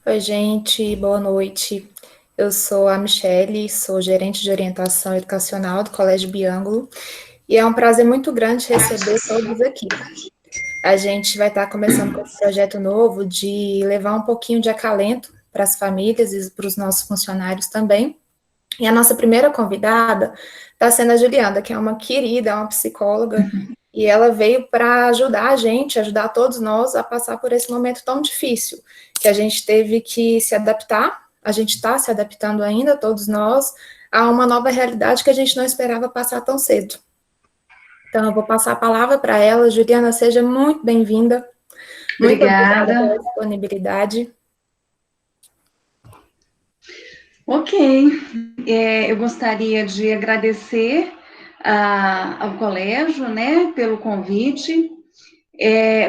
Oi, gente, boa noite. Eu sou a Michele, sou gerente de orientação educacional do Colégio Biângulo e é um prazer muito grande receber todos aqui. A gente vai estar começando com esse projeto novo de levar um pouquinho de acalento para as famílias e para os nossos funcionários também. E a nossa primeira convidada está sendo a Juliana, que é uma querida, é uma psicóloga, e ela veio para ajudar a gente, ajudar todos nós a passar por esse momento tão difícil, que a gente teve que se adaptar, a gente está se adaptando ainda, todos nós, a uma nova realidade que a gente não esperava passar tão cedo. Então, eu vou passar a palavra para ela. Juliana, seja muito bem-vinda. Muito obrigada pela disponibilidade. Ok, eu gostaria de agradecer ao colégio, né, pelo convite.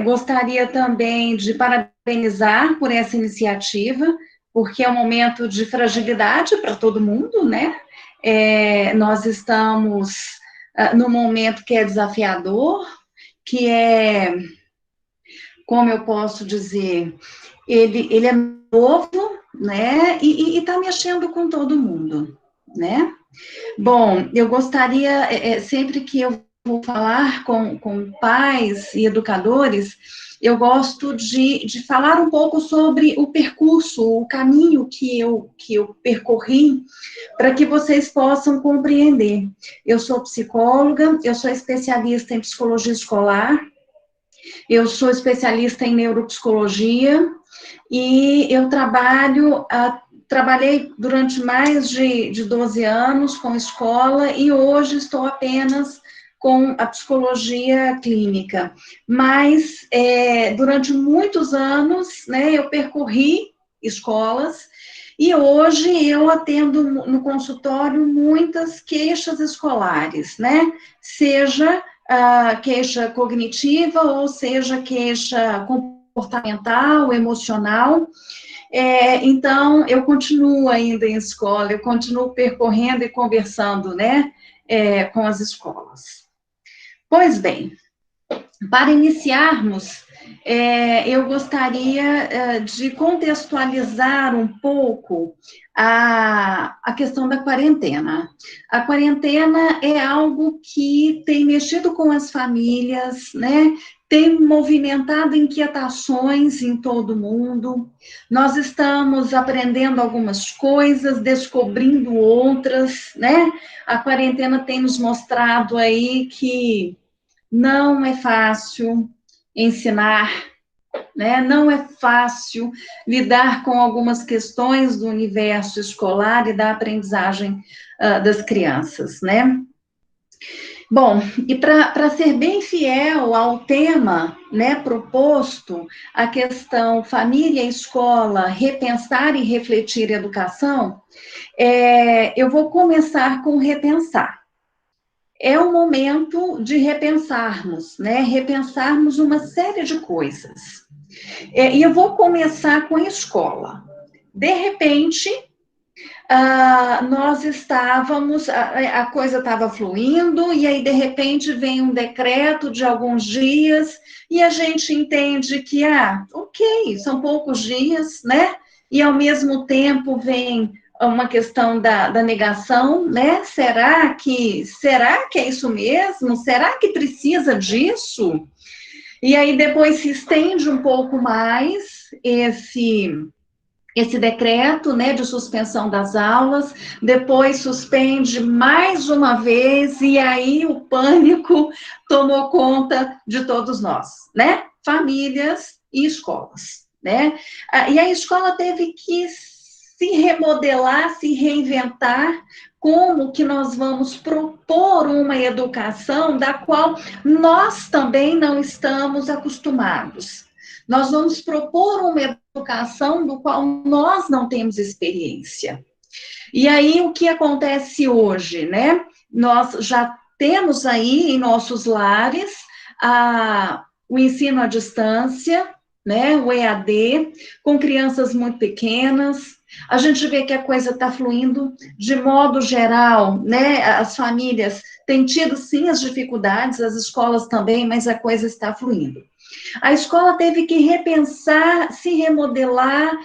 Gostaria também de parabenizar por essa iniciativa, porque é um momento de fragilidade para todo mundo, né? Nós estamos num momento que é desafiador, que é, como eu posso dizer, ele é novo, né? E está mexendo com todo mundo, né? Bom, eu gostaria, sempre que eu vou falar com pais e educadores, eu gosto de falar um pouco sobre o percurso, o caminho que eu percorri, para que vocês possam compreender. Eu sou psicóloga, eu sou especialista em psicologia escolar, eu sou especialista em neuropsicologia, e eu trabalhei durante mais de 12 anos com escola e hoje estou apenas com a psicologia clínica. Mas, durante muitos anos, né, eu percorri escolas e hoje eu atendo no consultório muitas queixas escolares, né? Seja queixa cognitiva ou seja queixa comportamental, emocional. Então, eu continuo ainda em escola, eu continuo percorrendo e conversando, né, com as escolas. Pois bem, para iniciarmos, eu gostaria de contextualizar um pouco a questão da quarentena. A quarentena é algo que tem mexido com as famílias, né? Tem movimentado inquietações em todo mundo. Nós estamos aprendendo algumas coisas, descobrindo outras, né? A quarentena tem nos mostrado aí que não é fácil ensinar, né? Não é fácil lidar com algumas questões do universo escolar e da aprendizagem das crianças, né? Bom, e para ser bem fiel ao tema, né, proposto, a questão família e escola, repensar e refletir educação, eu vou começar com repensar. É o momento de repensarmos, né? Repensarmos uma série de coisas. E eu vou começar com a escola. De repente, nós estávamos, a coisa estava fluindo, e aí, de repente, vem um decreto de alguns dias, e a gente entende que, ok, são poucos dias, né? E, ao mesmo tempo, vem uma questão da negação, né? Será que é isso mesmo? Será que precisa disso? E aí, depois se estende um pouco mais esse decreto, né, de suspensão das aulas, depois suspende mais uma vez, e aí o pânico tomou conta de todos nós, né? Famílias e escolas, né? E a escola teve que se remodelar, se reinventar, como que nós vamos propor uma educação da qual nós também não estamos acostumados. Nós vamos propor uma educação do qual nós não temos experiência. E aí, o que acontece hoje, né? Nós já temos aí em nossos lares o ensino à distância, né? O EAD, com crianças muito pequenas. A gente vê que a coisa está fluindo de modo geral, né? As famílias têm tido, sim, as dificuldades, as escolas também, mas a coisa está fluindo. A escola teve que repensar, se remodelar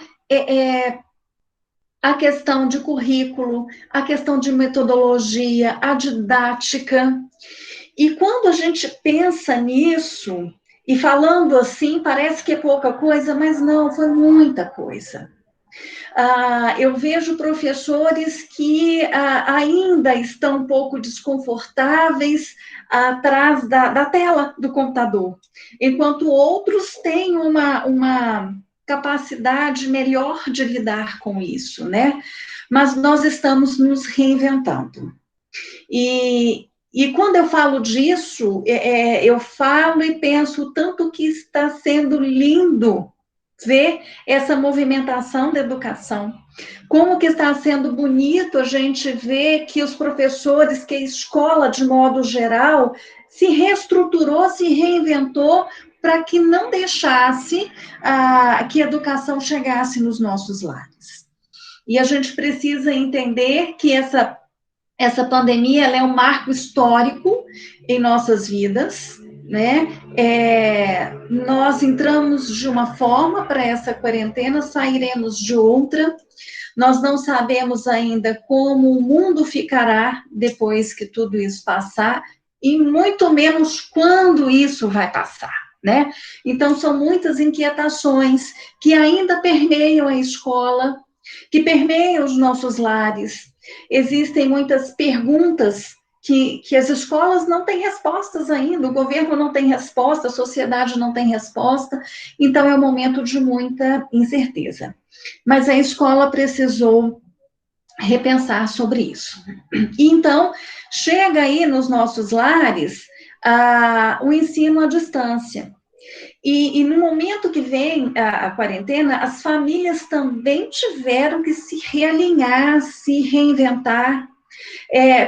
a questão de currículo, a questão de metodologia, a didática. E quando a gente pensa nisso, e falando assim, parece que é pouca coisa, mas não, foi muita coisa. Eu vejo professores que ainda estão um pouco desconfortáveis atrás da tela do computador, enquanto outros têm uma capacidade melhor de lidar com isso, né? Mas nós estamos nos reinventando. E quando eu falo disso, eu falo e penso tanto que está sendo lindo ver essa movimentação da educação. Como que está sendo bonito a gente ver que os professores, que a escola, de modo geral, se reestruturou, se reinventou para que não deixasse que a educação chegasse nos nossos lares. E a gente precisa entender que essa pandemia ela é um marco histórico em nossas vidas, né? Nós entramos de uma forma para essa quarentena, sairemos de outra. Nós não sabemos ainda como o mundo ficará depois que tudo isso passar, e muito menos quando isso vai passar, né? Então, são muitas inquietações que ainda permeiam a escola, que permeiam os nossos lares. Existem muitas perguntas que as escolas não têm respostas ainda, o governo não tem resposta, a sociedade não tem resposta, então é um momento de muita incerteza. Mas a escola precisou repensar sobre isso. E então, chega aí nos nossos lares o ensino à distância. E no momento que vem a quarentena, as famílias também tiveram que se realinhar, se reinventar.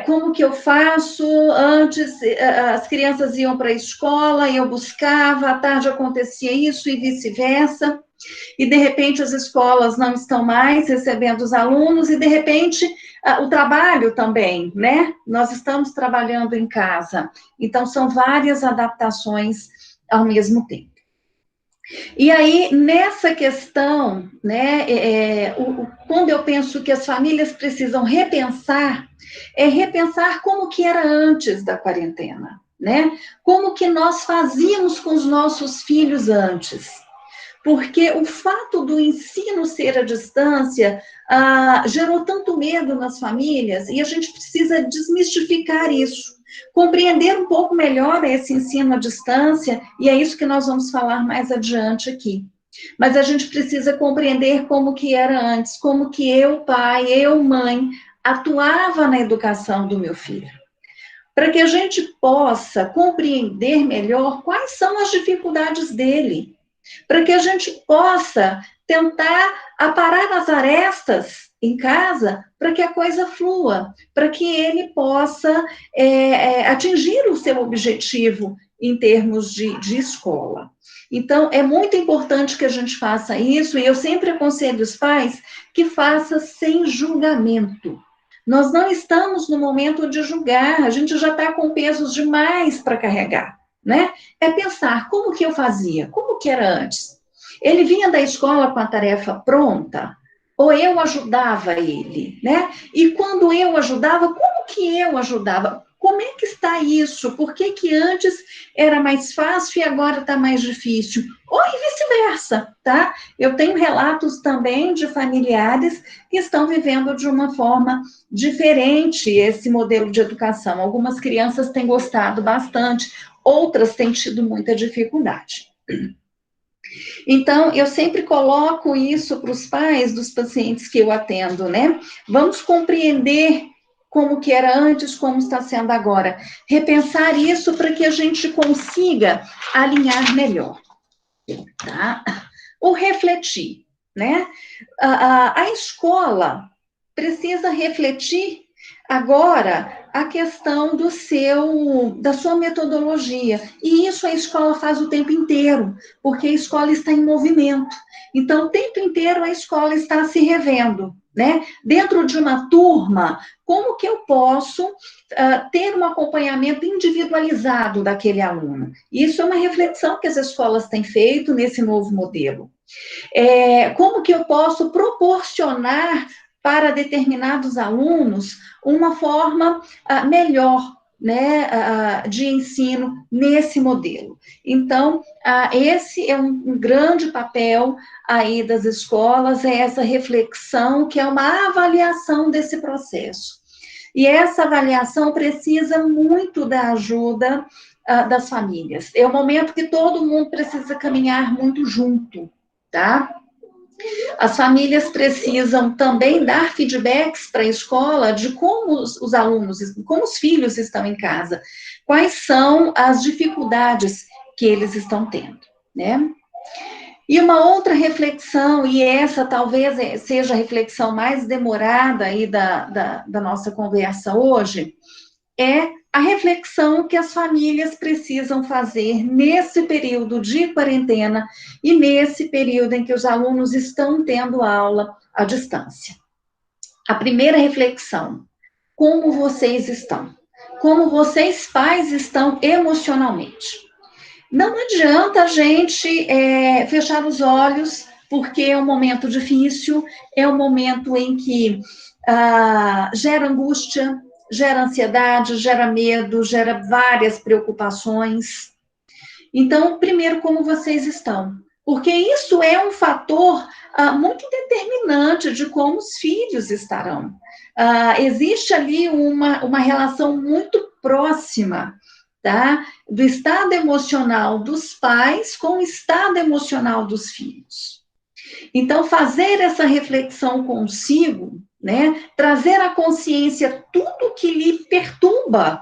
Como que eu faço? Antes, as crianças iam para a escola, eu buscava, à tarde acontecia isso e vice-versa. E, de repente, as escolas não estão mais recebendo os alunos, e, de repente, o trabalho também, né? Nós estamos trabalhando em casa. Então, são várias adaptações ao mesmo tempo. E aí, nessa questão, né, quando eu penso que as famílias precisam repensar, repensar como que era antes da quarentena, né? Como que nós fazíamos com os nossos filhos antes. Porque o fato do ensino ser à distância gerou tanto medo nas famílias, e a gente precisa desmistificar isso, compreender um pouco melhor esse ensino à distância, e é isso que nós vamos falar mais adiante aqui. Mas a gente precisa compreender como que era antes, como que eu, pai, eu, mãe, atuava na educação do meu filho, para que a gente possa compreender melhor quais são as dificuldades dele, para que a gente possa tentar aparar as arestas em casa, para que a coisa flua, para que ele possa atingir o seu objetivo em termos de escola. Então, é muito importante que a gente faça isso, e eu sempre aconselho os pais que façam sem julgamento. Nós não estamos no momento de julgar, a gente já está com pesos demais para carregar, né? É pensar, como que eu fazia? Como que era antes? Ele vinha da escola com a tarefa pronta? Ou eu ajudava ele, né? E quando eu ajudava, como que eu ajudava? Como é que está isso? Por que que antes era mais fácil e agora está mais difícil? Ou vice-versa, tá? Eu tenho relatos também de familiares que estão vivendo de uma forma diferente esse modelo de educação. Algumas crianças têm gostado bastante, outras têm tido muita dificuldade. Então, eu sempre coloco isso para os pais dos pacientes que eu atendo, né? Vamos compreender como que era antes, como está sendo agora. Repensar isso para que a gente consiga alinhar melhor, tá? O refletir, né? A escola precisa refletir agora a questão da sua metodologia. E isso a escola faz o tempo inteiro, porque a escola está em movimento. Então, o tempo inteiro a escola está se revendo, né? Dentro de uma turma, como que eu posso ter um acompanhamento individualizado daquele aluno? Isso é uma reflexão que as escolas têm feito nesse novo modelo. Como que eu posso proporcionar para determinados alunos uma forma melhor, né, de ensino nesse modelo. Então, esse é um grande papel aí das escolas, é essa reflexão, que é uma avaliação desse processo. E essa avaliação precisa muito da ajuda das famílias. É o momento que todo mundo precisa caminhar muito junto, tá? As famílias precisam também dar feedbacks para a escola de como os alunos, como os filhos estão em casa, quais são as dificuldades que eles estão tendo, né? E uma outra reflexão, e essa talvez seja a reflexão mais demorada aí da nossa conversa hoje, é a reflexão que as famílias precisam fazer nesse período de quarentena e nesse período em que os alunos estão tendo aula à distância. A primeira reflexão: como vocês estão? Como vocês, pais, estão emocionalmente? Não adianta a gente fechar os olhos, porque é um momento difícil, é um momento em que gera angústia, gera ansiedade, gera medo, gera várias preocupações. Então, primeiro, como vocês estão? Porque isso é um fator muito determinante de como os filhos estarão. Existe ali uma relação muito próxima, tá? Do estado emocional dos pais com o estado emocional dos filhos. Então, fazer essa reflexão consigo, né, trazer à consciência tudo que lhe perturba,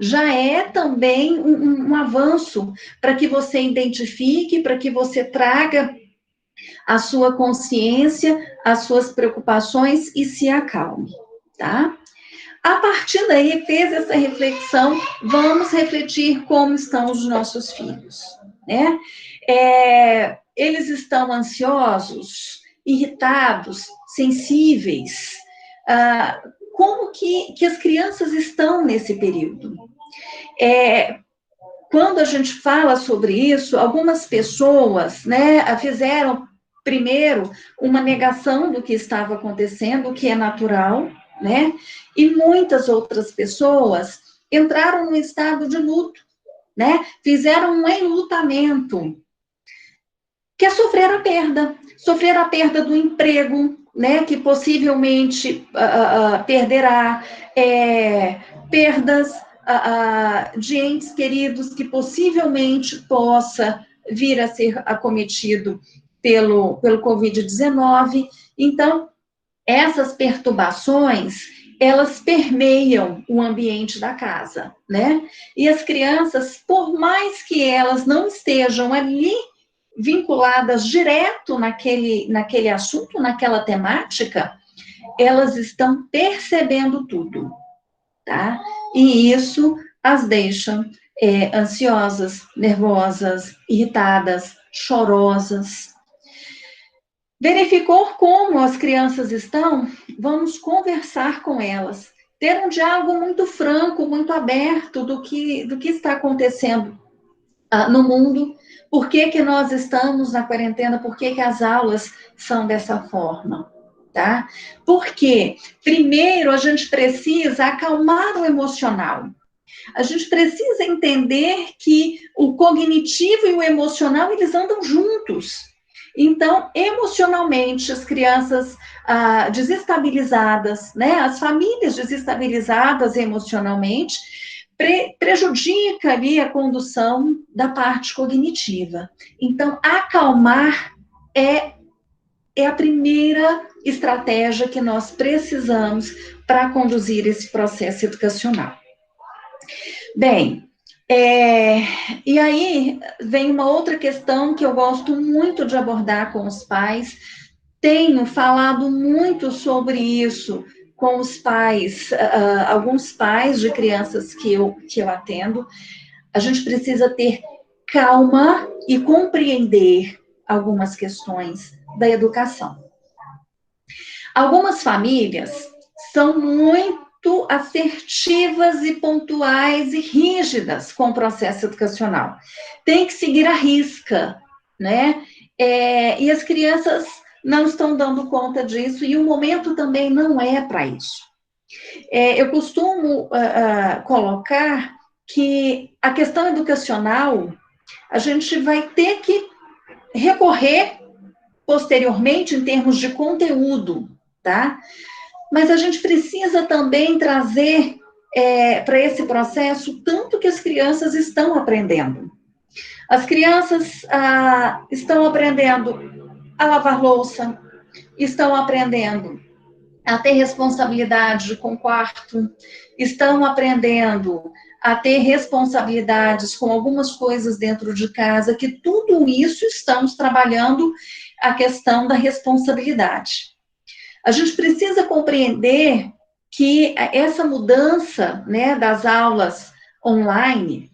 já é também um avanço para que você identifique, para que você traga a sua consciência, as suas preocupações e se acalme, tá? A partir daí, fez essa reflexão, vamos refletir como estão os nossos filhos, né? Eles estão ansiosos, irritados, sensíveis? Como que as crianças estão nesse período? Quando a gente fala sobre isso, algumas pessoas, né, fizeram primeiro uma negação do que estava acontecendo, o que é natural, né? E muitas outras pessoas entraram no estado de luto, né? Fizeram um enlutamento, que é sofrer a perda do emprego, né? Que possivelmente perderá, perdas de entes queridos que possivelmente possa vir a ser acometido pelo Covid-19. Então, essas perturbações, elas permeiam o ambiente da casa, né? E as crianças, por mais que elas não estejam ali vinculadas direto naquele assunto, naquela temática, elas estão percebendo tudo, tá? E isso as deixa ansiosas, nervosas, irritadas, chorosas. Verificou como as crianças estão? Vamos conversar com elas. Ter um diálogo muito franco, muito aberto do que está acontecendo no mundo. Por que nós estamos na quarentena? Por que as aulas são dessa forma? Tá? Porque, primeiro, a gente precisa acalmar o emocional. A gente precisa entender que o cognitivo e o emocional, eles andam juntos. Então, emocionalmente, as crianças desestabilizadas, né? As famílias desestabilizadas emocionalmente, prejudica ali a condução da parte cognitiva. Então, acalmar é a primeira estratégia que nós precisamos para conduzir esse processo educacional. Bem, e aí vem uma outra questão que eu gosto muito de abordar com os pais. Tenho falado muito sobre isso com os pais, alguns pais de crianças que eu atendo. A gente precisa ter calma e compreender algumas questões da educação. Algumas famílias são muito assertivas e pontuais e rígidas com o processo educacional. Tem que seguir à risca, né? e as crianças não estão dando conta disso, e o momento também não é para isso. Eu costumo colocar que a questão educacional, a gente vai ter que recorrer posteriormente em termos de conteúdo, tá? Mas a gente precisa também trazer para esse processo tanto que as crianças estão aprendendo. As crianças estão aprendendo a lavar louça, estão aprendendo a ter responsabilidade com o quarto, estão aprendendo a ter responsabilidades com algumas coisas dentro de casa, que tudo isso estamos trabalhando a questão da responsabilidade. A gente precisa compreender que essa mudança, né, das aulas online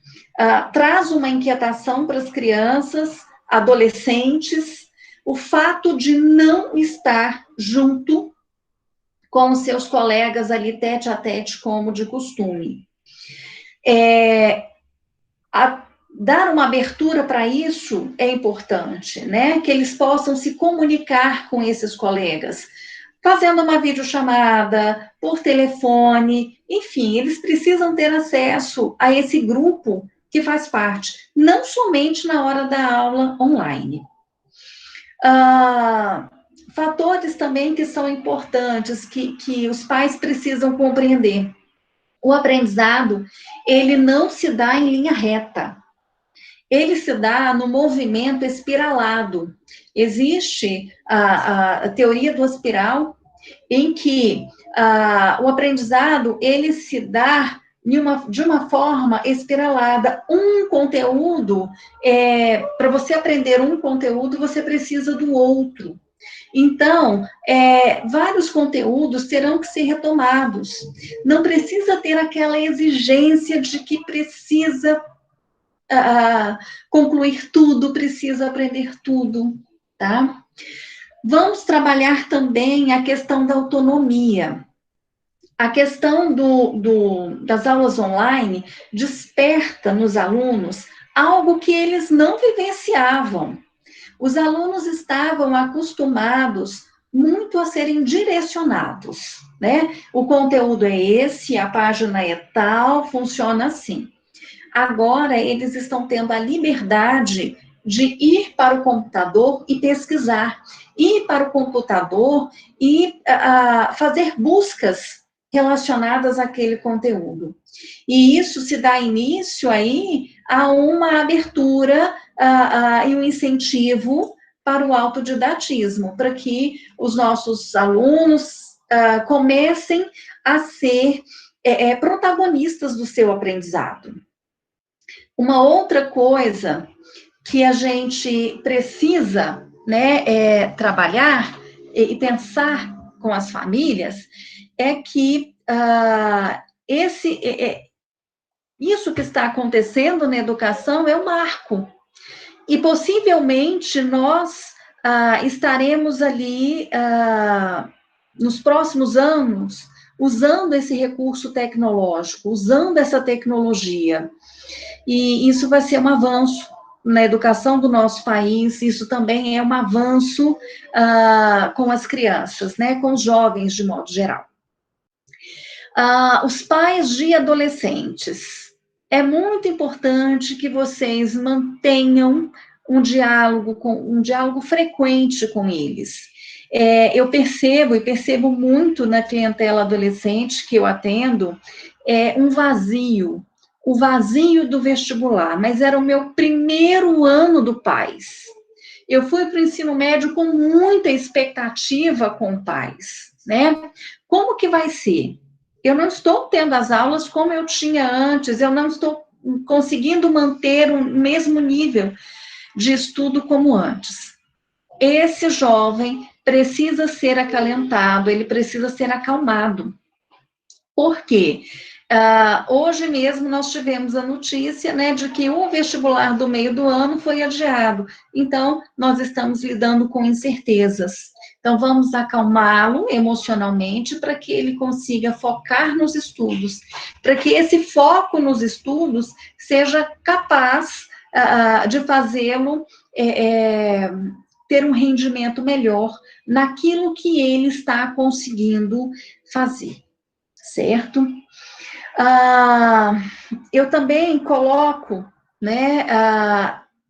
traz uma inquietação para as crianças, adolescentes, o fato de não estar junto com os seus colegas ali tete a tete, como de costume. Dar uma abertura para isso é importante, né? Que eles possam se comunicar com esses colegas, fazendo uma videochamada, por telefone, enfim, eles precisam ter acesso a esse grupo que faz parte, não somente na hora da aula online. Fatores também que são importantes, que os pais precisam compreender. O aprendizado, ele não se dá em linha reta. Ele se dá no movimento espiralado. Existe a teoria do espiral, em que o aprendizado, ele se dá de uma forma espiralada. Um conteúdo, para você aprender um conteúdo, você precisa do outro. Então, vários conteúdos terão que ser retomados. Não precisa ter aquela exigência de que precisa concluir tudo, precisa aprender tudo, tá? Vamos trabalhar também a questão da autonomia. A questão das aulas online desperta nos alunos algo que eles não vivenciavam. Os alunos estavam acostumados muito a serem direcionados, né? O conteúdo é esse, a página é tal, funciona assim. Agora, eles estão tendo a liberdade de ir para o computador e pesquisar, ir para o computador e fazer buscas relacionadas àquele conteúdo. E isso se dá início aí a uma abertura e um incentivo para o autodidatismo, para que os nossos alunos comecem a ser protagonistas do seu aprendizado. Uma outra coisa que a gente precisa, né, trabalhar e pensar com as famílias é que isso que está acontecendo na educação é um marco. E possivelmente nós estaremos ali nos próximos anos usando esse recurso tecnológico, usando essa tecnologia. E isso vai ser um avanço na educação do nosso país, isso também é um avanço com as crianças, né, com os jovens de modo geral. Os pais de adolescentes, é muito importante que vocês mantenham um diálogo frequente com eles. Eu percebo muito na clientela adolescente que eu atendo, um vazio, o vazio do vestibular, mas era o meu primeiro ano do PAS. Eu fui para o ensino médio com muita expectativa com o PAS, né? Como que vai ser? Eu não estou tendo as aulas como eu tinha antes, eu não estou conseguindo manter o mesmo nível de estudo como antes. Esse jovem precisa ser acalentado, ele precisa ser acalmado. Por quê? Hoje mesmo nós tivemos a notícia, né, de que o vestibular do meio do ano foi adiado. Então, nós estamos lidando com incertezas. Então, vamos acalmá-lo emocionalmente para que ele consiga focar nos estudos, para que esse foco nos estudos seja capaz de fazê-lo ter um rendimento melhor naquilo que ele está conseguindo fazer, certo? Eu também coloco, né,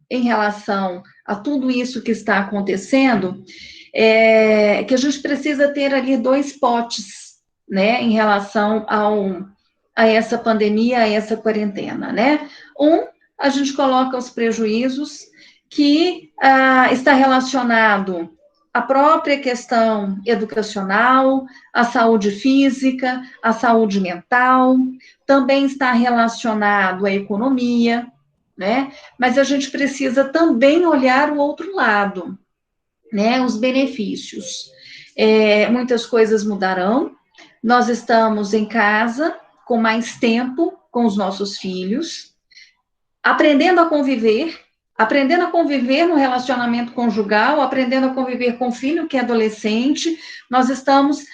em relação a tudo isso que está acontecendo, que a gente precisa ter ali 2 potes, né, em relação a essa pandemia, a essa quarentena, né? A gente coloca os prejuízos que está relacionado à própria questão educacional, à saúde física, à saúde mental, também está relacionado à economia, né? Mas a gente precisa também olhar o outro lado, né? Os benefícios. Muitas coisas mudarão, nós estamos em casa com mais tempo com os nossos filhos, aprendendo a conviver no relacionamento conjugal, aprendendo a conviver com o filho que é adolescente, nós estamos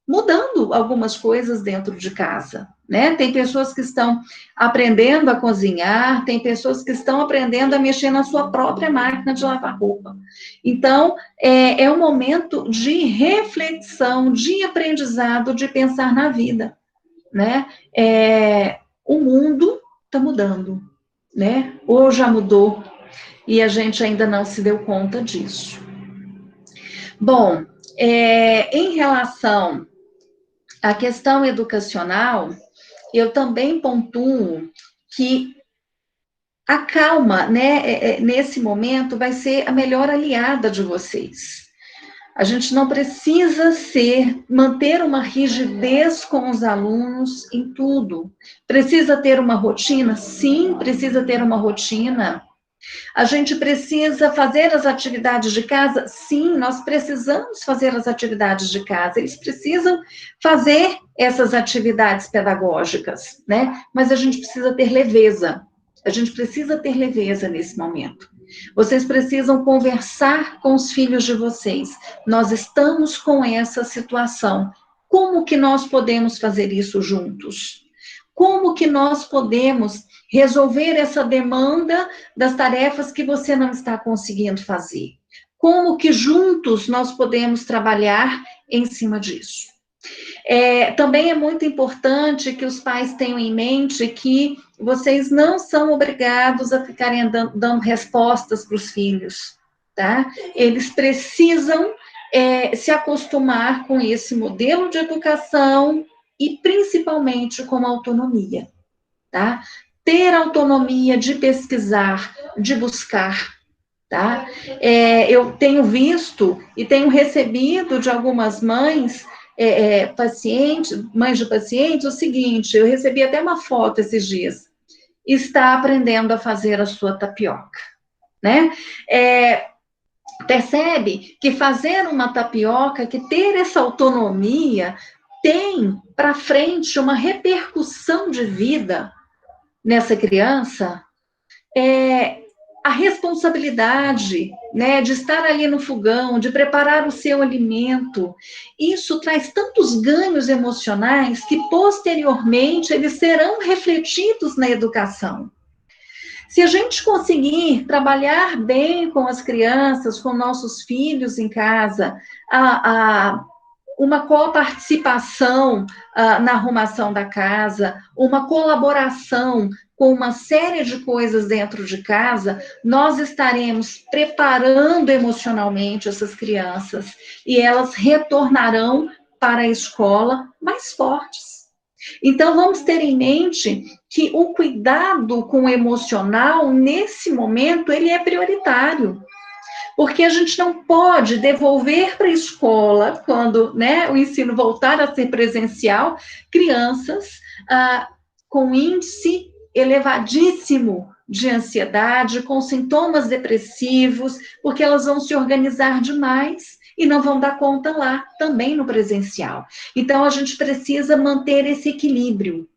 mudando algumas coisas dentro de casa, né? Tem pessoas que estão aprendendo a cozinhar, tem pessoas que estão aprendendo a mexer na sua própria máquina de lavar roupa. Então, é um momento de reflexão, de aprendizado, de pensar na vida, né? O mundo está mudando, né? Ou já mudou, e a gente ainda não se deu conta disso. Bom, em relação à questão educacional, eu também pontuo que a calma, né, nesse momento, vai ser a melhor aliada de vocês. A gente não precisa manter uma rigidez com os alunos em tudo. Precisa ter uma rotina? Sim, precisa ter uma rotina. A gente precisa fazer as atividades de casa? Sim, nós precisamos fazer as atividades de casa. Eles precisam fazer essas atividades pedagógicas, né? Mas a gente precisa ter leveza. A gente precisa ter leveza nesse momento. Vocês precisam conversar com os filhos de vocês. Nós estamos com essa situação. Como que nós podemos fazer isso juntos? Como que nós podemos resolver essa demanda das tarefas que você não está conseguindo fazer? Como que juntos nós podemos trabalhar em cima disso? Também é muito importante que os pais tenham em mente que vocês não são obrigados a ficarem dando respostas para os filhos, tá? Eles precisam se acostumar com esse modelo de educação e principalmente com a autonomia, tá? Ter autonomia de pesquisar, de buscar, tá? Eu tenho visto e tenho recebido de algumas mães, mães de pacientes, o seguinte, eu recebi até uma foto esses dias, está aprendendo a fazer a sua tapioca, né? Percebe que fazer uma tapioca, que ter essa autonomia, tem para frente uma repercussão de vida nessa criança, a responsabilidade, né, de estar ali no fogão, de preparar o seu alimento, isso traz tantos ganhos emocionais que posteriormente eles serão refletidos na educação. Se a gente conseguir trabalhar bem com as crianças, com nossos filhos em casa, uma coparticipação na arrumação da casa, uma colaboração com uma série de coisas dentro de casa, nós estaremos preparando emocionalmente essas crianças e elas retornarão para a escola mais fortes. Então, vamos ter em mente que o cuidado com o emocional, nesse momento, ele é prioritário. Porque a gente não pode devolver para a escola, quando, né, o ensino voltar a ser presencial, crianças com índice elevadíssimo de ansiedade, com sintomas depressivos, porque elas vão se organizar demais e não vão dar conta lá, também no presencial. Então, a gente precisa manter esse equilíbrio,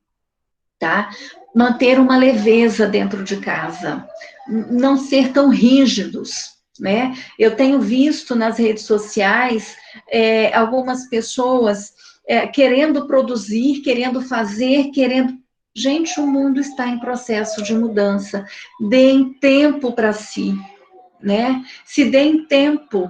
tá? Manter uma leveza dentro de casa, não ser tão rígidos, né? Eu tenho visto nas redes sociais algumas pessoas querendo produzir, querendo fazer, Gente, o mundo está em processo de mudança. Deem tempo para si, né? Se deem tempo,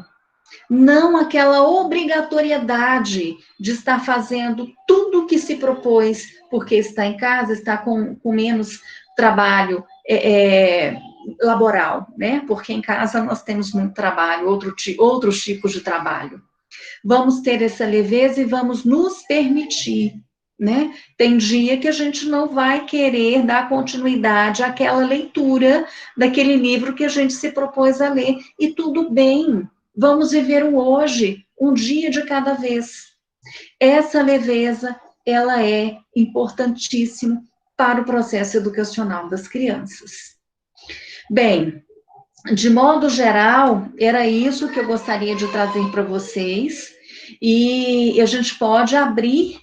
não aquela obrigatoriedade de estar fazendo tudo o que se propôs, porque está em casa, está com menos trabalho laboral, né? Porque em casa nós temos muito trabalho, outros tipos de trabalho. Vamos ter essa leveza e vamos nos permitir, né? Tem dia que a gente não vai querer dar continuidade àquela leitura daquele livro que a gente se propôs a ler, e tudo bem. Vamos viver o hoje, um dia de cada vez. Essa leveza, ela é importantíssima para o processo educacional das crianças. Bem, de modo geral, era isso que eu gostaria de trazer para vocês, e a gente pode abrir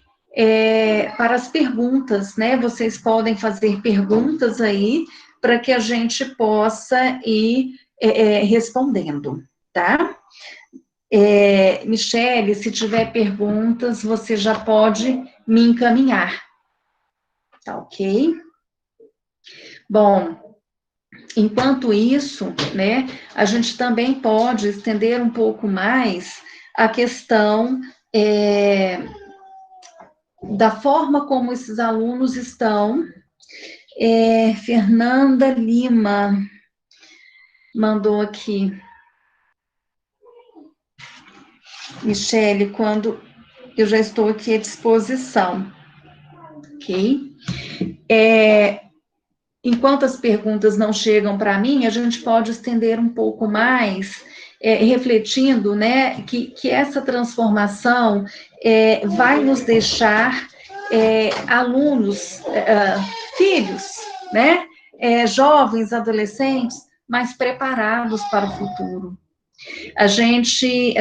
para as perguntas, né? Vocês podem fazer perguntas aí, para que a gente possa ir respondendo, tá? Michele, se tiver perguntas, você já pode me encaminhar, tá ok? Bom, enquanto isso, né, a gente também pode estender um pouco mais a questão da forma como esses alunos estão. Fernanda Lima mandou aqui. Michele, quando eu já estou aqui à disposição, ok? Enquanto as perguntas não chegam para mim, a gente pode estender um pouco mais, refletindo, né, que essa transformação vai nos deixar alunos, filhos, né, jovens, adolescentes, mais preparados para o futuro. A gente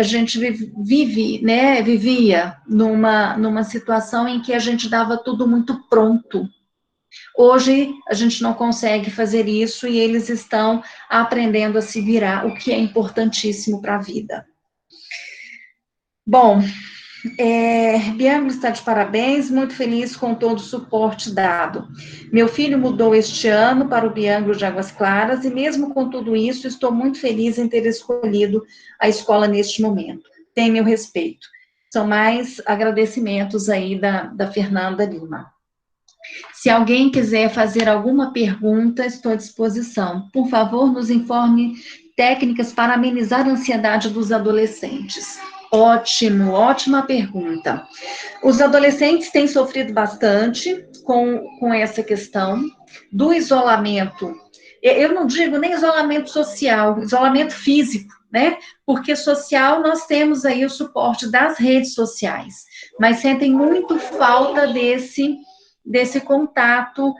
vivia numa situação em que a gente dava tudo muito pronto. Hoje, a gente não consegue fazer isso e eles estão aprendendo a se virar, o que é importantíssimo para a vida. Bom, Bianca está de parabéns, muito feliz com todo o suporte dado. Meu filho mudou este ano para o Bianglo de Águas Claras e mesmo com tudo isso, estou muito feliz em ter escolhido a escola neste momento. Tem meu respeito. São mais agradecimentos aí da Fernanda Lima. Se alguém quiser fazer alguma pergunta, estou à disposição. Por favor, nos informe técnicas para amenizar a ansiedade dos adolescentes. Ótimo, ótima pergunta. Os adolescentes têm sofrido bastante com essa questão do isolamento. Eu não digo nem isolamento social, isolamento físico, né? Porque social nós temos aí o suporte das redes sociais, mas sentem muito falta desse contato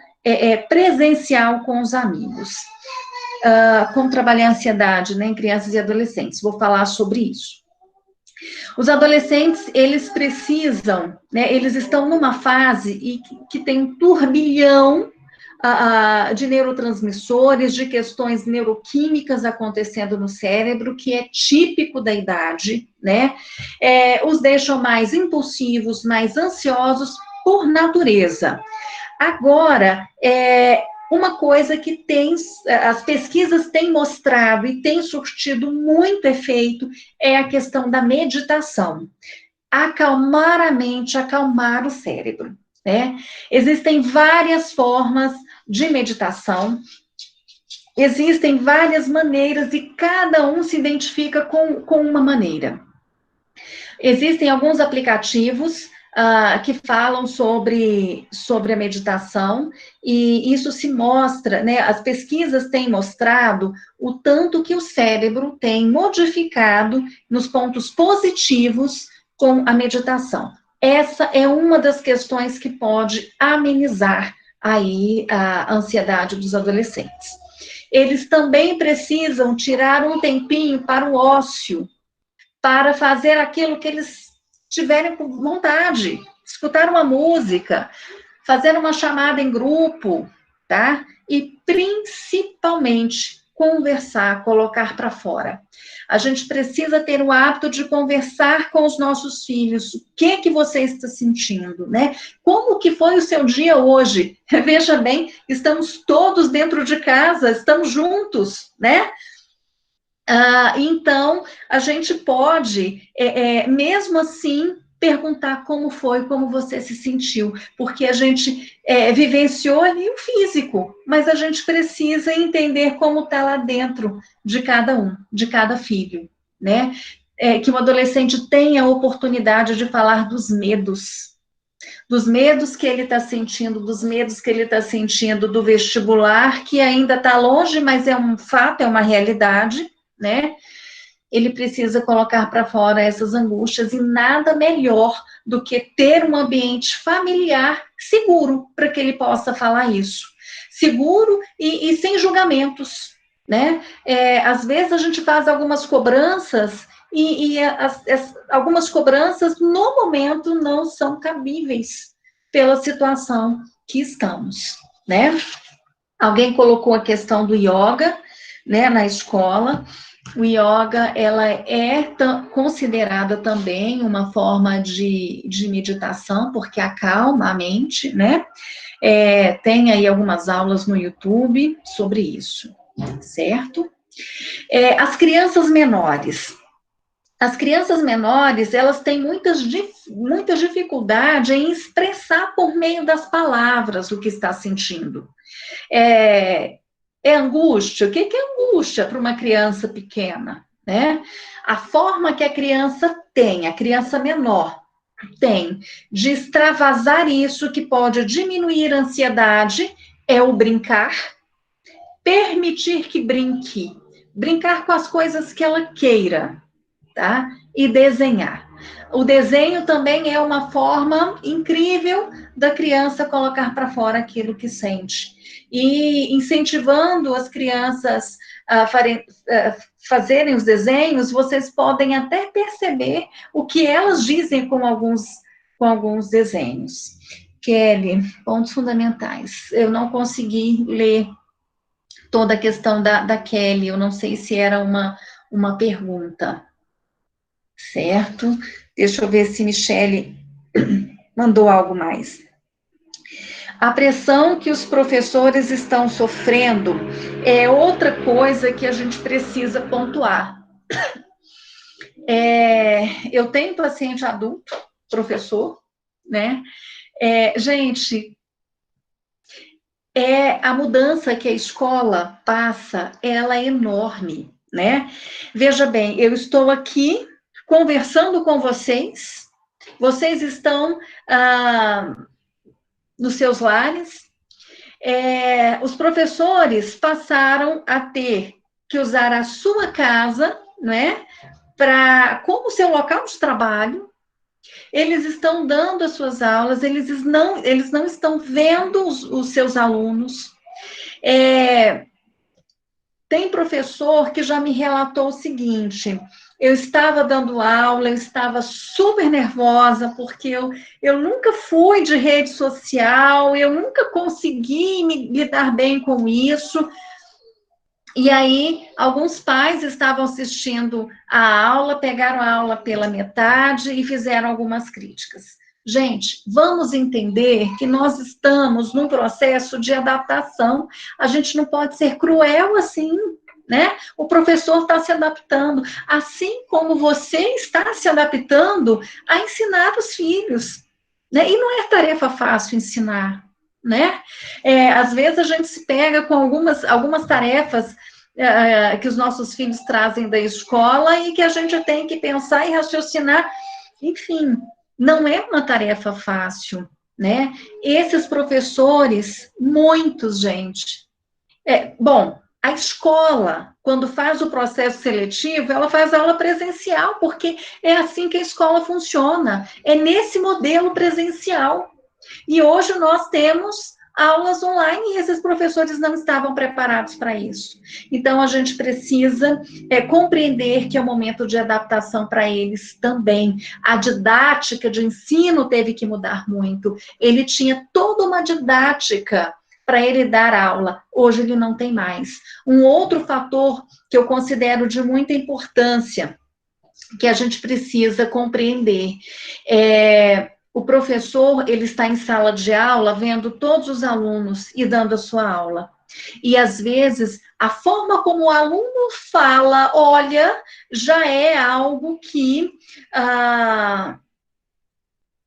presencial com os amigos. Como trabalhar a ansiedade, né, em crianças e adolescentes. Vou falar sobre isso. Os adolescentes, eles precisam, né, eles estão numa fase que tem um turbilhão de neurotransmissores, de questões neuroquímicas acontecendo no cérebro, que é típico da idade, né? Os deixam mais impulsivos, mais ansiosos por natureza. Agora, uma coisa que as pesquisas têm mostrado e têm surtido muito efeito é a questão da meditação. Acalmar a mente, acalmar o cérebro, né? Existem várias formas de meditação, existem várias maneiras e cada um se identifica com uma maneira. Existem alguns aplicativos que falam sobre a meditação, e isso se mostra, né, as pesquisas têm mostrado o tanto que o cérebro tem modificado nos pontos positivos com a meditação. Essa é uma das questões que pode amenizar aí a ansiedade dos adolescentes. Eles também precisam tirar um tempinho para o ócio, para fazer aquilo que eles tiverem vontade, escutar uma música, fazer uma chamada em grupo, tá? E principalmente conversar, colocar para fora. A gente precisa ter o hábito de conversar com os nossos filhos. O que você está sentindo, né? Como que foi o seu dia hoje? Veja bem, estamos todos dentro de casa, estamos juntos, né? Então, a gente pode, mesmo assim, perguntar como foi, como você se sentiu, porque a gente vivenciou ali o físico, mas a gente precisa entender como está lá dentro de cada um, de cada filho, né? Que o adolescente tenha a oportunidade de falar dos medos que ele está sentindo, dos medos que ele está sentindo do vestibular, que ainda está longe, mas é um fato, é uma realidade, né? Ele precisa colocar para fora essas angústias e nada melhor do que ter um ambiente familiar seguro para que ele possa falar isso. Seguro e sem julgamentos, né? Às vezes a gente faz algumas cobranças e algumas cobranças no momento não são cabíveis pela situação que estamos, né? Alguém colocou a questão do yoga, né, na escola. O yoga, ela é considerada também uma forma de meditação, porque acalma a mente, né? Tem aí algumas aulas no YouTube sobre isso, certo? As crianças menores. As crianças menores, elas têm muita dificuldade em expressar por meio das palavras o que está sentindo. Angústia. O que é angústia para uma criança pequena, né? A forma que a criança tem, a criança menor tem, de extravasar isso, que pode diminuir a ansiedade, é o brincar, permitir que brinque, brincar com as coisas que ela queira, tá? E desenhar. O desenho também é uma forma incrível da criança colocar para fora aquilo que sente. E incentivando as crianças a fazerem os desenhos, vocês podem até perceber o que elas dizem com alguns desenhos. Kelly, pontos fundamentais. Eu não consegui ler toda a questão da Kelly, eu não sei se era uma pergunta. Certo? Deixa eu ver se Michele mandou algo mais. A pressão que os professores estão sofrendo é outra coisa que a gente precisa pontuar. Eu tenho paciente adulto, professor, né? Gente, a mudança que a escola passa, ela é enorme, né? Veja bem, eu estou aqui conversando com vocês, vocês estão nos seus lares, os professores passaram a ter que usar a sua casa, né, como seu local de trabalho. Eles estão dando as suas aulas, eles não estão vendo os seus alunos. Tem professor que já me relatou o seguinte: eu estava dando aula, eu estava super nervosa, porque eu nunca fui de rede social, eu nunca consegui me lidar bem com isso. E aí, alguns pais estavam assistindo a aula, pegaram a aula pela metade e fizeram algumas críticas. Gente, vamos entender que nós estamos num processo de adaptação. A gente não pode ser cruel assim, né? O professor está se adaptando, assim como você está se adaptando a ensinar os filhos, né? E não é tarefa fácil ensinar, né? Às vezes a gente se pega com algumas tarefas que os nossos filhos trazem da escola e que a gente tem que pensar e raciocinar. Enfim, não é uma tarefa fácil, né? Esses professores, muitos, gente. Bom, a escola, quando faz o processo seletivo, ela faz aula presencial, porque é assim que a escola funciona, é nesse modelo presencial. E hoje nós temos aulas online e esses professores não estavam preparados para isso. Então, a gente precisa compreender que é um momento de adaptação para eles também. A didática de ensino teve que mudar muito. Ele tinha toda uma didática para ele dar aula. Hoje ele não tem mais. Um outro fator que eu considero de muita importância, que a gente precisa compreender, o professor, ele está em sala de aula, vendo todos os alunos e dando a sua aula. E, às vezes, a forma como o aluno fala, olha, já é algo que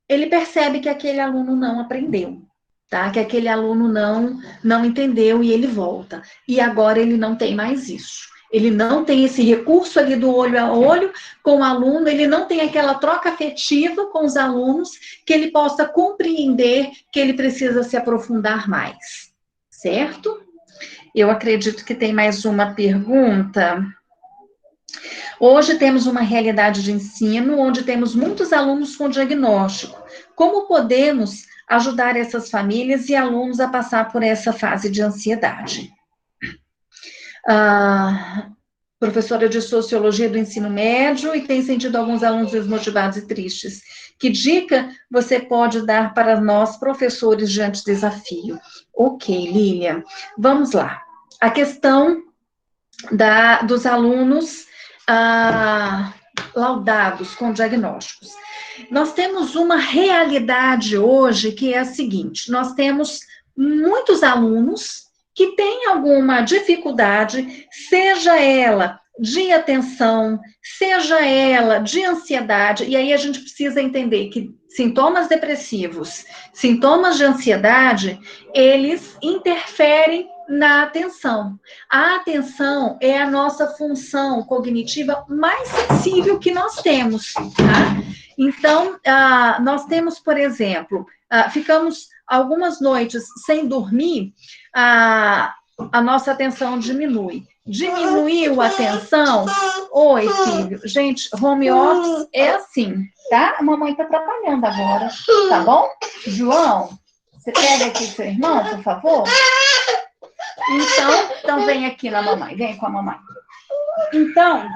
ele percebe que aquele aluno não aprendeu, tá? Que aquele aluno não entendeu e ele volta. E agora ele não tem mais isso. Ele não tem esse recurso ali do olho a olho com o aluno, ele não tem aquela troca afetiva com os alunos que ele possa compreender que ele precisa se aprofundar mais, certo? Eu acredito que tem mais uma pergunta. Hoje temos uma realidade de ensino onde temos muitos alunos com diagnóstico. Como podemos ajudar essas famílias e alunos a passar por essa fase de ansiedade? Professora de Sociologia do Ensino Médio e tem sentido alguns alunos desmotivados e tristes. Que dica você pode dar para nós, professores, diante do desafio? Ok, Lília, vamos lá. A questão dos alunos laudados com diagnósticos. Nós temos uma realidade hoje que é a seguinte, nós temos muitos alunos que têm alguma dificuldade, seja ela de atenção, seja ela de ansiedade, e aí a gente precisa entender que sintomas depressivos, sintomas de ansiedade, eles interferem na atenção. A atenção é a nossa função cognitiva mais sensível que nós temos, tá? Então, nós temos, por exemplo, ficamos algumas noites sem dormir, a nossa atenção diminui. Diminuiu a atenção? Oi, filho. Gente, home office é assim, tá? A mamãe tá atrapalhando agora, tá bom? João, você pega aqui seu irmão, por favor? Então vem aqui na mamãe, vem com a mamãe. Então,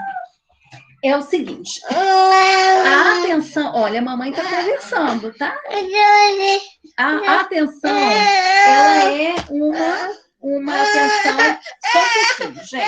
é o seguinte, a atenção, olha, a mamãe tá conversando, tá? A atenção, ela é uma atenção, só um pouquinho, gente.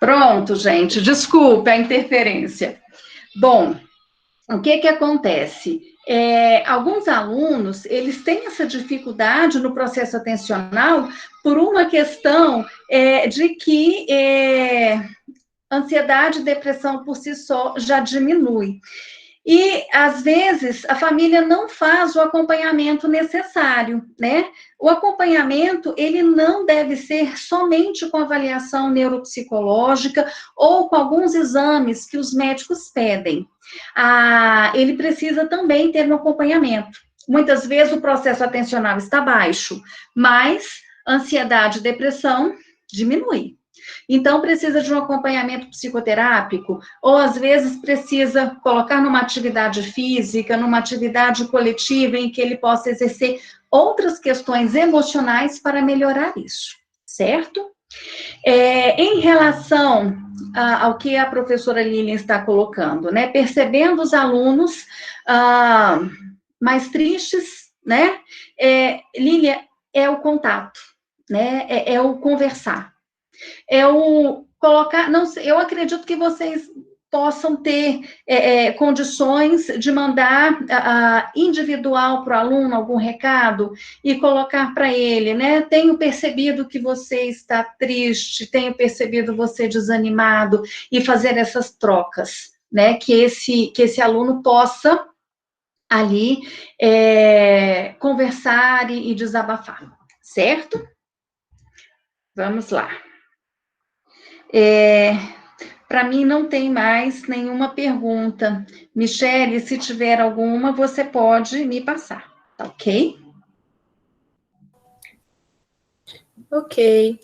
Pronto, gente, desculpe a interferência. Bom, o que acontece? Alguns alunos, eles têm essa dificuldade no processo atencional por uma questão de que ansiedade e depressão por si só já diminui. E, às vezes, a família não faz o acompanhamento necessário, né? O acompanhamento, ele não deve ser somente com avaliação neuropsicológica ou com alguns exames que os médicos pedem. Ele precisa também ter um acompanhamento. Muitas vezes o processo atencional está baixo, mas ansiedade e depressão diminui. Então, precisa de um acompanhamento psicoterápico, ou às vezes precisa colocar numa atividade física, numa atividade coletiva em que ele possa exercer outras questões emocionais para melhorar isso, certo? Em relação ao que a professora Lilian está colocando, né? Percebendo os alunos mais tristes, né? Lilian, é o contato, né? É o conversar. É o colocar, não sei, eu acredito que vocês possam ter condições de mandar individual para o aluno algum recado e colocar para ele, né? Tenho percebido que você está triste, tenho percebido você desanimado, e fazer essas trocas, né? Que esse aluno possa ali conversar e desabafar, certo? Vamos lá. Para mim não tem mais nenhuma pergunta. Michele, se tiver alguma, você pode me passar, tá ok? Ok.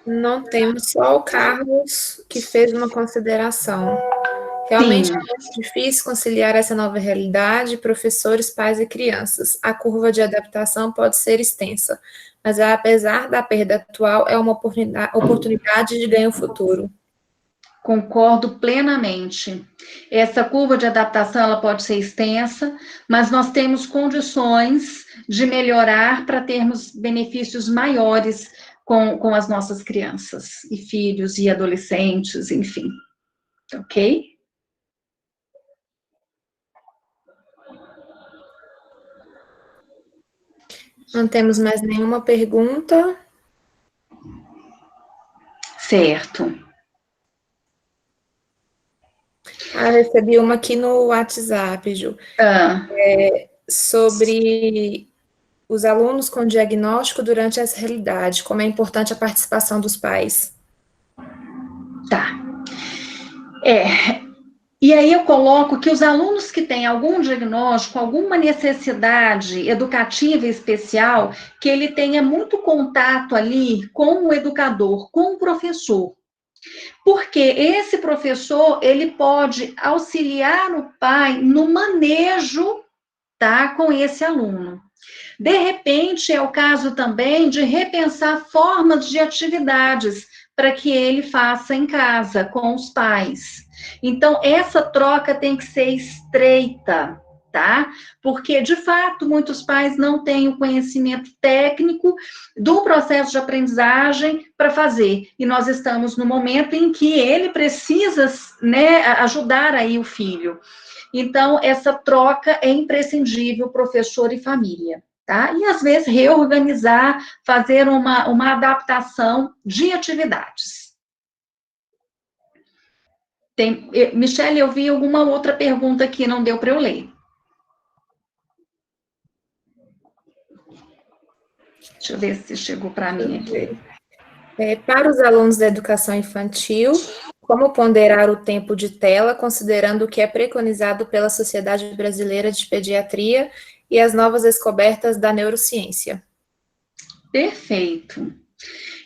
Não temos só o Carlos que fez uma consideração. Realmente Sim. é muito difícil conciliar essa nova realidade, professores, pais e crianças. A curva de adaptação pode ser extensa, mas apesar da perda atual, é uma oportunidade de ganho futuro. Concordo plenamente. Essa curva de adaptação, ela pode ser extensa, mas nós temos condições de melhorar para termos benefícios maiores com as nossas crianças e filhos e adolescentes, enfim. Ok? Não temos mais nenhuma pergunta. Certo. Ah, recebi uma aqui no WhatsApp, Ju. Sobre os alunos com diagnóstico durante essa realidade, como é importante a participação dos pais. Tá. E aí eu coloco que os alunos que têm algum diagnóstico, alguma necessidade educativa especial, que ele tenha muito contato ali com o educador, com o professor. Porque esse professor, ele pode auxiliar o pai no manejo, tá, com esse aluno. De repente, é o caso também de repensar formas de atividades para que ele faça em casa, com os pais. Então, essa troca tem que ser estreita, tá? Porque, de fato, muitos pais não têm o conhecimento técnico do processo de aprendizagem para fazer. E nós estamos no momento em que ele precisa, né, ajudar aí o filho. Então, essa troca é imprescindível, professor e família. Tá? E, às vezes, reorganizar, fazer uma adaptação de atividades. Michele, eu vi alguma outra pergunta aqui, não deu para eu ler. Deixa eu ver se chegou para mim aqui. Para os alunos da educação infantil, como ponderar o tempo de tela, considerando o que é preconizado pela Sociedade Brasileira de Pediatria e as novas descobertas da neurociência? Perfeito.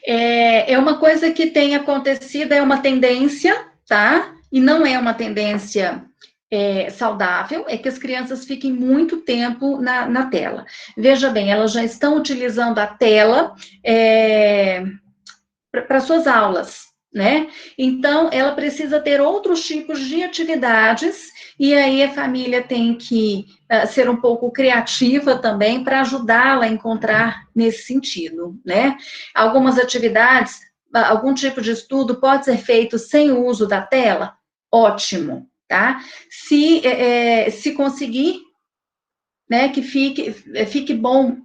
É uma coisa que tem acontecido, é uma tendência, tá? E não é uma tendência saudável, é que as crianças fiquem muito tempo na tela. Veja bem, elas já estão utilizando a tela para suas aulas, né? Então, ela precisa ter outros tipos de atividades, e aí a família tem que ser um pouco criativa também para ajudá-la a encontrar nesse sentido, né? Algumas atividades, algum tipo de estudo pode ser feito sem o uso da tela? Ótimo, tá? Se conseguir, né, que fique bom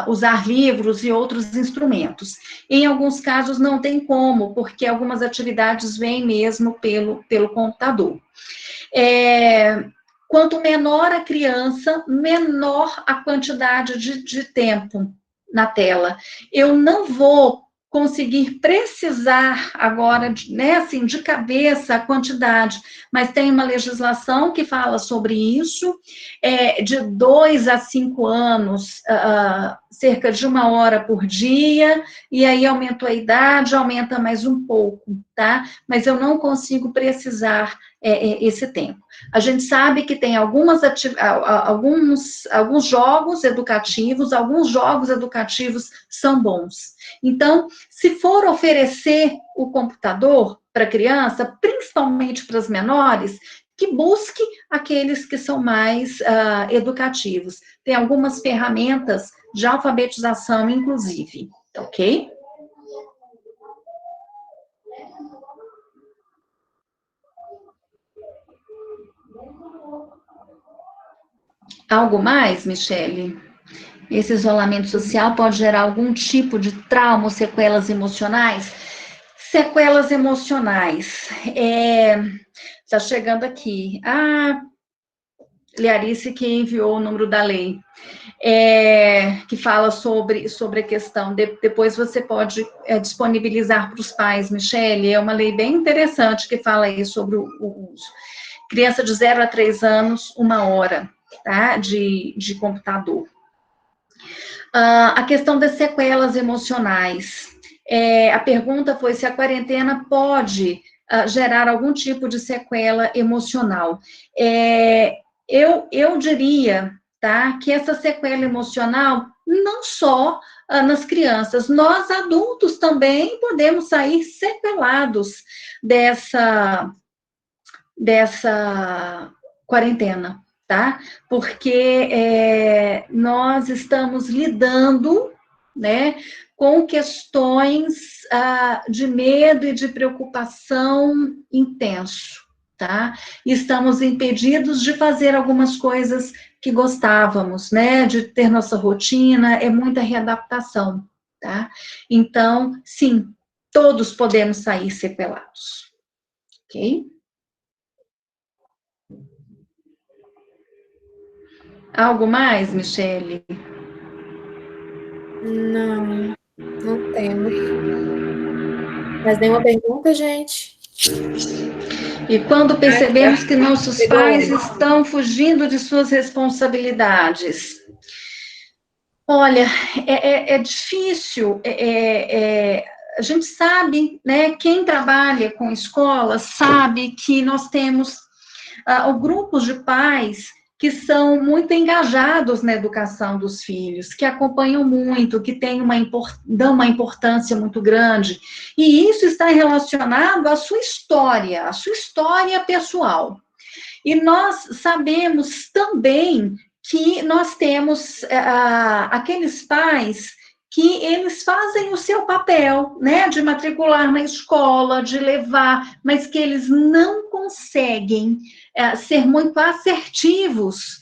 usar livros e outros instrumentos. Em alguns casos não tem como, porque algumas atividades vêm mesmo pelo computador. Quanto menor a criança, menor a quantidade de tempo na tela. Eu não vou conseguir precisar agora, né, assim, de cabeça a quantidade, mas tem uma legislação que fala sobre isso, de 2 a 5 anos, cerca de 1 hora por dia, e aí aumentou a idade, aumenta mais um pouco, tá? Mas eu não consigo precisar esse tempo. A gente sabe que tem alguns jogos educativos são bons. Então, se for oferecer o computador para a criança, principalmente para as menores, que busque aqueles que são mais educativos. Tem algumas ferramentas de alfabetização, inclusive, ok? Algo mais, Michele? Esse isolamento social pode gerar algum tipo de trauma ou sequelas emocionais? Sequelas emocionais. Está chegando aqui. Liarice que enviou o número da lei, que fala sobre a questão. Depois você pode disponibilizar para os pais, Michele. É uma lei bem interessante que fala aí sobre o uso. Criança de 0 a 3 anos, 1 hora, tá? De computador. A questão das sequelas emocionais. A pergunta foi se a quarentena pode gerar algum tipo de sequela emocional. Eu diria tá? Que essa sequela emocional, não só nas crianças, nós adultos também podemos sair sequelados dessa quarentena, tá? Porque nós estamos lidando, né, com questões de medo e de preocupação intenso, tá? E estamos impedidos de fazer algumas coisas que gostávamos, né? De ter nossa rotina, é muita readaptação, tá? Então, sim, todos podemos sair sequelados, ok? Algo mais, Michele? Não, não temos. Mais nenhuma pergunta, gente? E quando percebemos que nossos Pegou pais uma. estão fugindo de suas responsabilidades? Olha, é difícil, a gente sabe, né, quem trabalha com escolas sabe que nós temos grupos de pais que são muito engajados na educação dos filhos, que acompanham muito, que dão uma importância muito grande, e isso está relacionado à sua história pessoal. E nós sabemos também que nós temos aqueles pais que eles fazem o seu papel, né, de matricular na escola, de levar, mas que eles não conseguem ser muito assertivos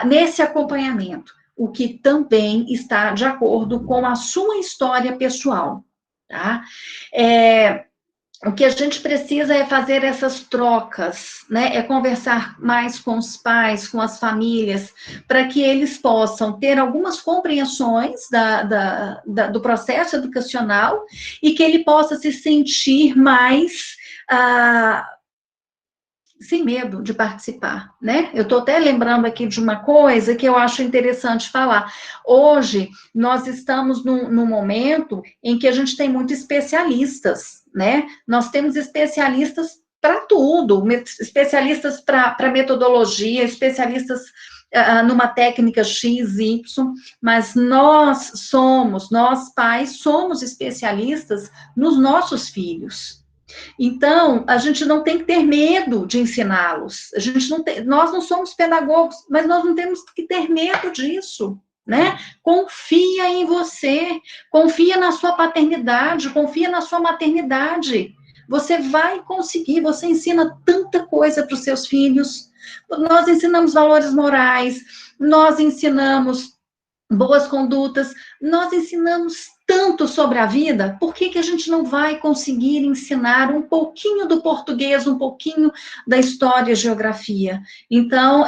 nesse acompanhamento, o que também está de acordo com a sua história pessoal, tá? O que a gente precisa é fazer essas trocas, né? É conversar mais com os pais, com as famílias, para que eles possam ter algumas compreensões do processo educacional e que ele possa se sentir mais sem medo de participar, né? Eu estou até lembrando aqui de uma coisa que eu acho interessante falar. Hoje, nós estamos num momento em que a gente tem muitos especialistas, né? Nós temos especialistas para tudo, especialistas para metodologia, especialistas numa técnica X, Y, mas nós pais, somos especialistas nos nossos filhos. Então, a gente não tem que ter medo de ensiná-los. Nós não somos pedagogos, mas nós não temos que ter medo disso, né? Confia em você, confia na sua paternidade, confia na sua maternidade. Você vai conseguir, você ensina tanta coisa para os seus filhos. Nós ensinamos valores morais, nós ensinamos boas condutas, nós ensinamos tanto sobre a vida, por que a gente não vai conseguir ensinar um pouquinho do português, um pouquinho da história e geografia? Então,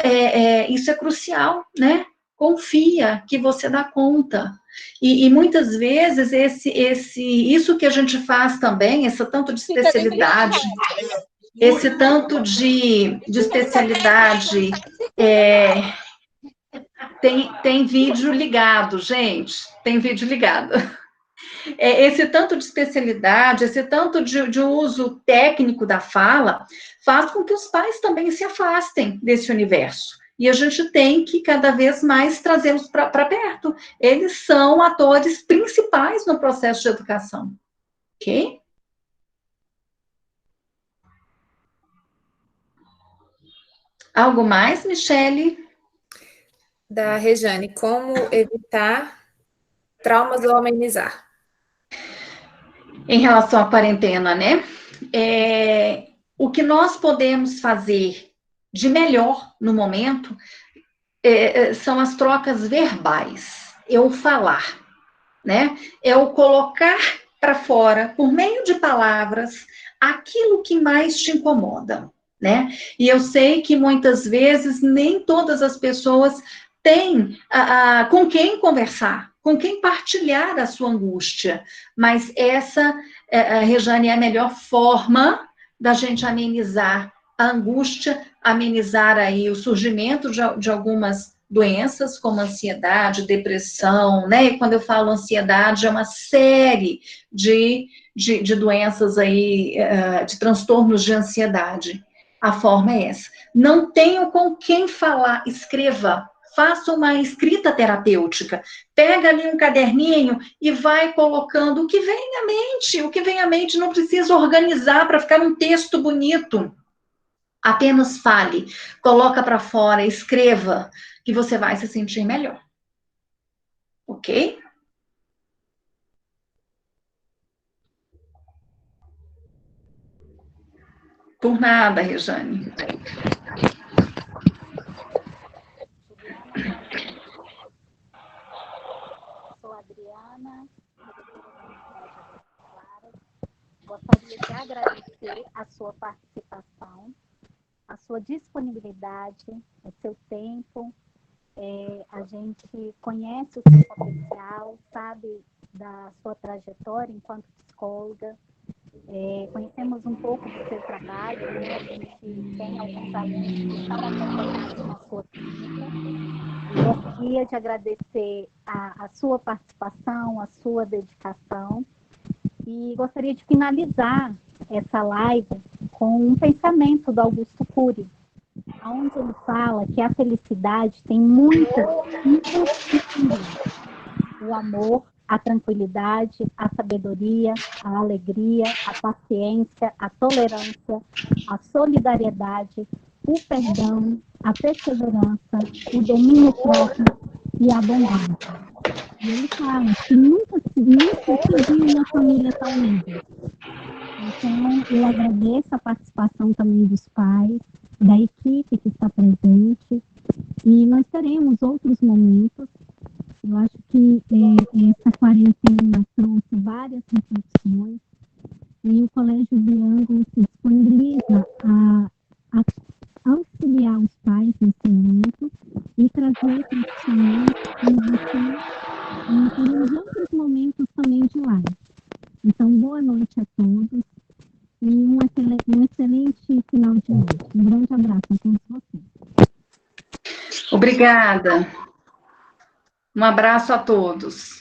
isso é crucial, né? Confia que você dá conta. E muitas vezes, isso que a gente faz também, esse tanto de especialidade, tem vídeo ligado, gente, tem vídeo ligado. Esse tanto de especialidade, esse tanto de uso técnico da fala, faz com que os pais também se afastem desse universo. E a gente tem que cada vez mais trazê-los para perto. Eles são atores principais no processo de educação. Ok? Algo mais, Michele? Da Rejane, como evitar traumas ou amenizar? Em relação à quarentena, né? O que nós podemos fazer de melhor no momento são as trocas verbais, eu falar, né? É o colocar para fora, por meio de palavras, aquilo que mais te incomoda, né? E eu sei que muitas vezes nem todas as pessoas têm com quem conversar, com quem partilhar a sua angústia, mas essa, Rejane, é a melhor forma da gente amenizar a angústia, amenizar aí o surgimento de algumas doenças como ansiedade, depressão, né? E quando eu falo ansiedade, é uma série de doenças aí, de transtornos de ansiedade. A forma é essa. Não tenho com quem falar, escreva, faça uma escrita terapêutica. Pega ali um caderninho e vai colocando o que vem à mente. O que vem à mente não precisa organizar para ficar um texto bonito. Apenas fale, coloca para fora, escreva, que você vai se sentir melhor. Ok? Por nada, Rejane. Sou Adriana, gostaria de agradecer a sua participação, a sua disponibilidade, o seu tempo. A gente conhece o seu potencial, sabe da sua trajetória enquanto psicóloga. Conhecemos um pouco do seu trabalho, né? A gente tem alguns alunos que estão acompanhados na sua clínica. E gostaria de agradecer a sua participação, a sua dedicação. E gostaria de finalizar essa live com um pensamento do Augusto Cury, onde ele fala que a felicidade tem muitas o amor, a tranquilidade, a sabedoria, a alegria, a paciência, a tolerância, a solidariedade, o perdão, a perseverança, o domínio próprio e a bondade. E ele fala que nunca se viu uma família tão unida. Então, eu agradeço a participação também dos pais, da equipe que está presente, e nós teremos outros momentos. Eu acho que essa quarentena trouxe várias reflexões, e o Colégio Biângulo se disponibiliza a auxiliar os pais nesse momento e trazer profissionais e teremos outros momentos também de live. Então, boa noite a todos e um excelente final de noite. Um grande abraço a todos vocês. Obrigada. Um abraço a todos.